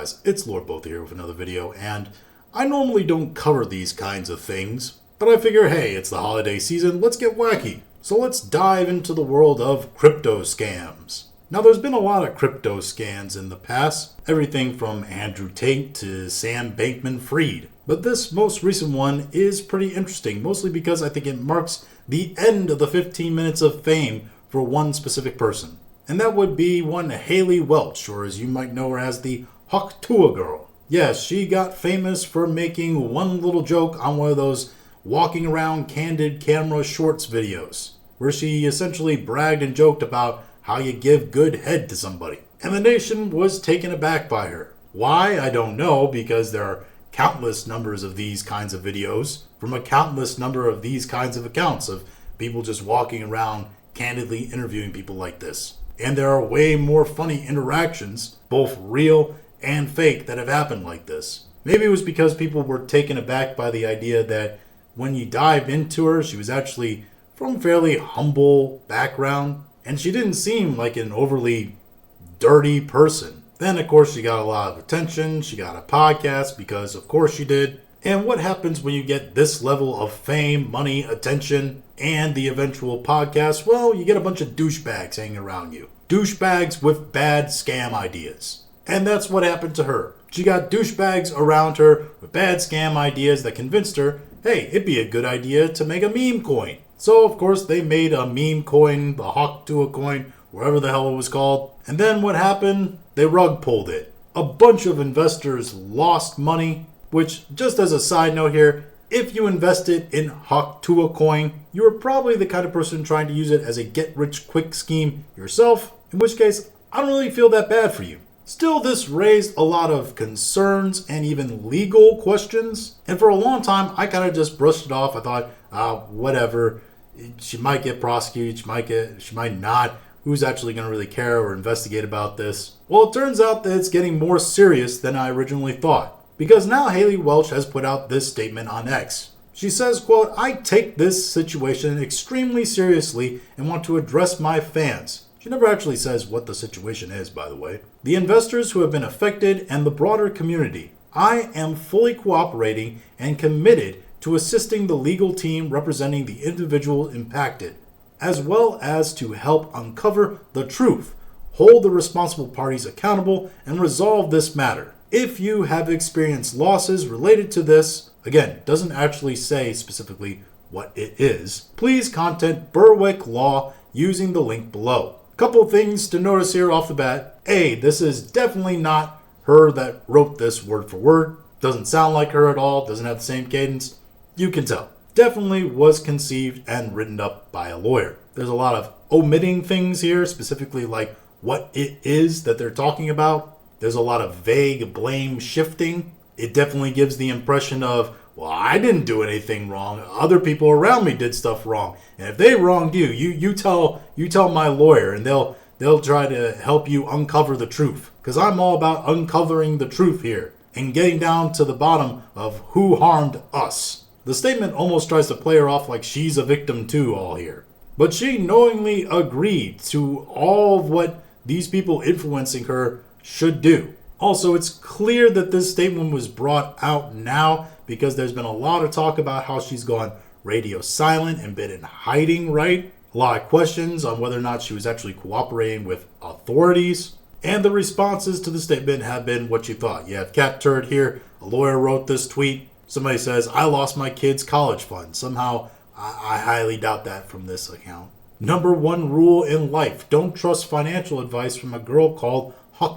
guys, it's Lord Both here with another video, and I normally don't cover these kinds of things, but I figure, hey, it's the holiday season, let's get wacky. So let's dive into the world of crypto scams. Now there's been a lot of crypto scams in the past, everything from Andrew Tate to Sam Bankman-Fried. But this most recent one is pretty interesting, mostly because I think it marks the end of the 15 minutes of fame for one specific person. And that would be one Hailey Welch, or as you might know her as the Tua Girl. Yes, she got famous for making one little joke on one of those walking around candid camera shorts videos, where she essentially bragged and joked about how you give good head to somebody. And the nation was taken aback by her. Why? I don't know, because there are countless numbers of these kinds of videos from a countless number of these kinds of accounts of people just walking around candidly interviewing people like this. And there are way more funny interactions, both real and fake, that have happened like this. Maybe it was because people were taken aback by the idea that when you dived into her, she was actually from a fairly humble background, and she didn't seem like an overly dirty person. Then, of course, she got a lot of attention. She got a podcast because, of course, she did. And what happens when you get this level of fame, money, attention, and the eventual podcast? Well, you get a bunch of douchebags hanging around you. Douchebags with bad scam ideas. And that's what happened to her. She got douchebags around her with bad scam ideas that convinced her, hey, it'd be a good idea to make a meme coin. So, of course, they made a meme coin, the Tua coin, whatever the hell it was called. And then what happened? They rug pulled it. A bunch of investors lost money, which, just as a side note here, if you invested in Tua coin, you were probably the kind of person trying to use it as a get-rich-quick scheme yourself, in which case, I don't really feel that bad for you. Still, this raised a lot of concerns and even legal questions, and for a long time, I kind of just brushed it off. I thought, whatever, she might get prosecuted, she might not. Who's actually going to really care or investigate about this? Well, it turns out that it's getting more serious than I originally thought, because now Hailey Welch has put out this statement on X. She says, quote, I take this situation extremely seriously and want to address my fans. She never actually says what the situation is, by the way. The investors who have been affected and the broader community. I am fully cooperating and committed to assisting the legal team representing the individual impacted, as well as to help uncover the truth, hold the responsible parties accountable, and resolve this matter. If you have experienced losses related to this, again, doesn't actually say specifically what it is, please contact Berwick Law using the link below. Couple things to notice here off the bat. A, this is definitely not her that wrote this word for word. Doesn't sound like her at all, doesn't have the same cadence. You can tell. Definitely was conceived and written up by a lawyer. There's a lot of omitting things here, specifically like what it is that they're talking about. There's a lot of vague blame shifting. It definitely gives the impression of, well, I didn't do anything wrong. Other people around me did stuff wrong. And if they wronged you, you tell my lawyer, and they'll try to help you uncover the truth. Because I'm all about uncovering the truth here and getting down to the bottom of who harmed us. The statement almost tries to play her off like she's a victim too all here. But she knowingly agreed to all of what these people influencing her should do. Also, it's clear that this statement was brought out now because there's been a lot of talk about how she's gone radio silent and been in hiding, right? A lot of questions on whether or not she was actually cooperating with authorities. And the responses to the statement have been what you thought. You have Cat Turd here. A lawyer wrote this tweet. Somebody says, I lost my kid's college fund. Somehow, I highly doubt that from this account. Number one rule in life. Don't trust financial advice from a girl called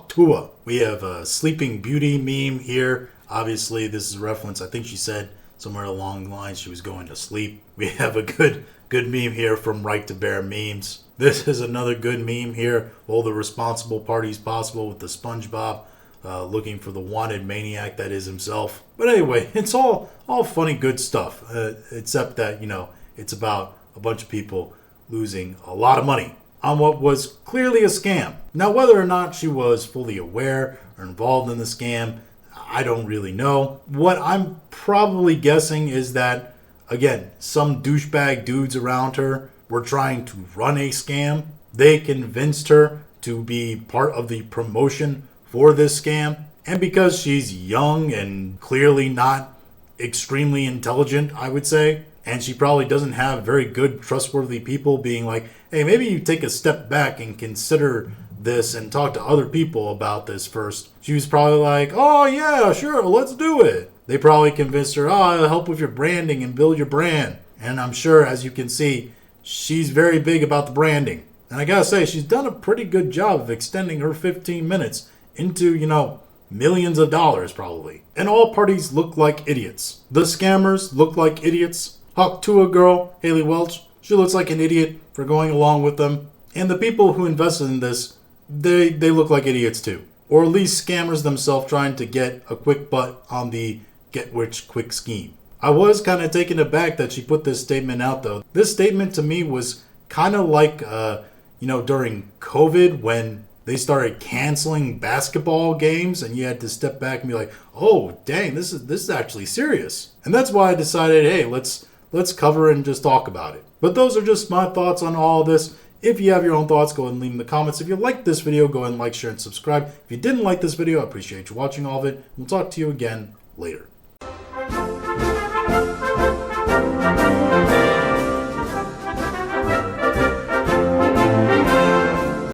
Tua. We have a Sleeping Beauty meme here. Obviously, this is a reference. I think she said somewhere along the lines she was going to sleep. We have a good meme here from Right to Bear Memes. This is another good meme here. All the responsible parties possible with the SpongeBob looking for the wanted maniac that is himself. But anyway, it's all funny, good stuff. Except that, it's about a bunch of people losing a lot of money on what was clearly a scam. Now, whether or not she was fully aware or involved in the scam, I don't really know. What I'm probably guessing is that, again, some douchebag dudes around her were trying to run a scam. They convinced her to be part of the promotion for this scam. And because she's young and clearly not extremely intelligent, I would say, and she probably doesn't have very good, trustworthy people being like, hey, maybe you take a step back and consider this and talk to other people about this first. She was probably like, oh yeah, sure, let's do it. They probably convinced her, oh, I'll help with your branding and build your brand. And I'm sure, as you can see, she's very big about the branding. And I gotta say, she's done a pretty good job of extending her 15 minutes into, millions of dollars probably. And all parties look like idiots. The scammers look like idiots. Tua Girl, Hailey Welch, she looks like an idiot for going along with them. And the people who invested in this, they look like idiots too. Or at least scammers themselves trying to get a quick butt on the get-rich-quick scheme. I was kind of taken aback that she put this statement out though. This statement to me was kind of like, during COVID when they started canceling basketball games and you had to step back and be like, oh, dang, this is actually serious. And that's why I decided, hey, let's cover it and just talk about it. But those are just my thoughts on all of this. If you have your own thoughts, go ahead and leave them in the comments. If you liked this video, go ahead and like, share, and subscribe. If you didn't like this video, I appreciate you watching all of it. We'll talk to you again later.